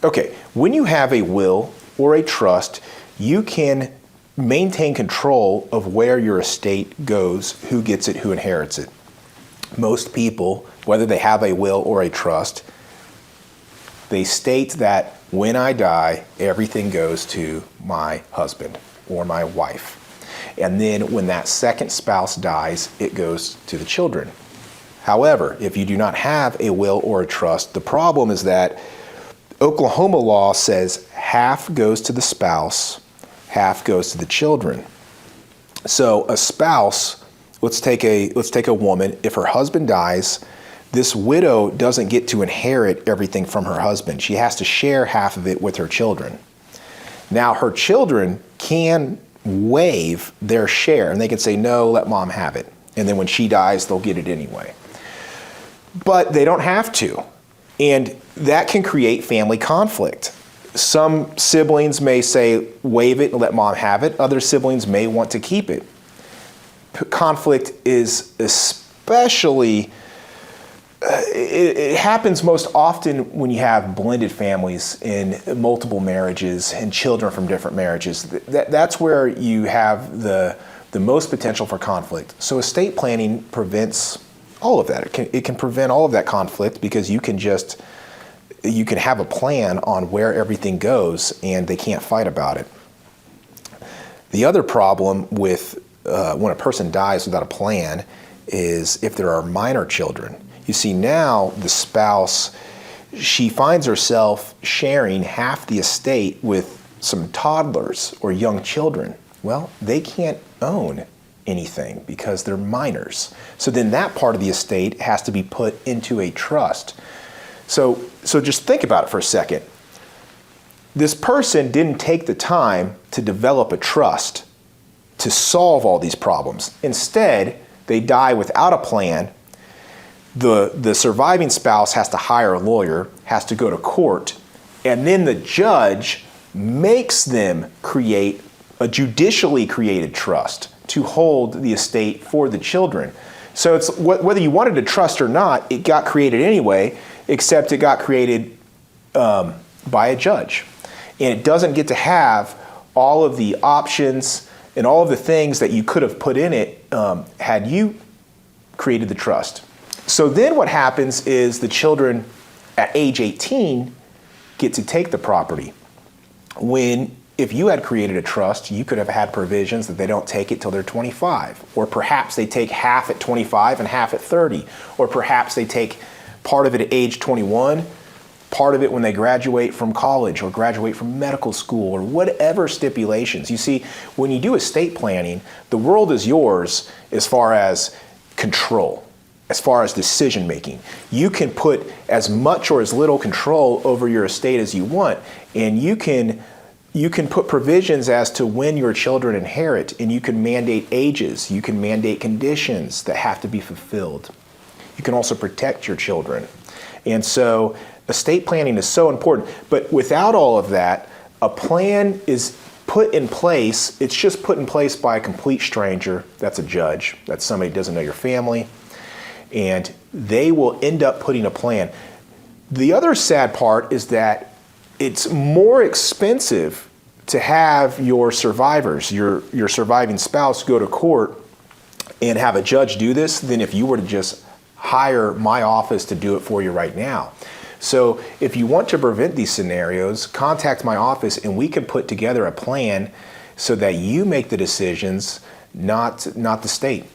Okay, when you have a will or a trust, you can maintain control of where your estate goes, who gets it, who inherits it. Most people, whether they have a will or a trust, they state that when I die, everything goes to my husband or my wife. And then when that second spouse dies, it goes to the children. However, if you do not have a will or a trust, the problem is that Oklahoma law says half goes to the spouse, half goes to the children. So a spouse, let's take a woman, if her husband dies, this widow doesn't get to inherit everything from her husband. She has to share half of it with her children. Now her children can waive their share and they can say, no, let mom have it. And then when she dies, they'll get it anyway. But they don't have to. And that can create family conflict. Some siblings may say, waive it and let mom have it. Other siblings may want to keep it. Conflict is especially, it happens most often when you have blended families in multiple marriages and children from different marriages. That's where you have the most potential for conflict. So estate planning prevents all of that. It can prevent all of that conflict because you can have a plan on where everything goes and they can't fight about it. The other problem with when a person dies without a plan is if there are minor children. You see, now the spouse, she finds herself sharing half the estate with some toddlers or young children. Well, they can't own anything because they're minors. So then that part of the estate has to be put into a trust. So just think about it for a second. This person didn't take the time to develop a trust to solve all these problems. Instead, they die without a plan. The surviving spouse has to hire a lawyer, has to go to court, and then the judge makes them create a judicially created trust to hold the estate for the children. So it's whether you wanted a trust or not, it got created anyway, except it got created by a judge. And it doesn't get to have all of the options and all of the things that you could have put in it had you created the trust. So then what happens is the children at age 18 get to take the property. If you had created a trust, you could have had provisions that they don't take it till they're 25, or perhaps they take half at 25 and half at 30, or perhaps they take part of it at age 21, part of it when they graduate from college or graduate from medical school or whatever stipulations. You see, when you do estate planning, the world is yours as far as control, as far as decision making. You can put as much or as little control over your estate as you want, and you can put provisions as to when your children inherit, and you can mandate ages, you can mandate conditions that have to be fulfilled. You can also protect your children. And so estate planning is so important. But without all of that, a plan is put in place. It's just put in place by a complete stranger. That's a judge. That's somebody who doesn't know your family. And they will end up putting a plan. The other sad part is that it's more expensive to have your survivors, your surviving spouse, go to court and have a judge do this than if you were to just hire my office to do it for you right now. So if you want to prevent these scenarios, contact my office and we can put together a plan so that you make the decisions, not the state.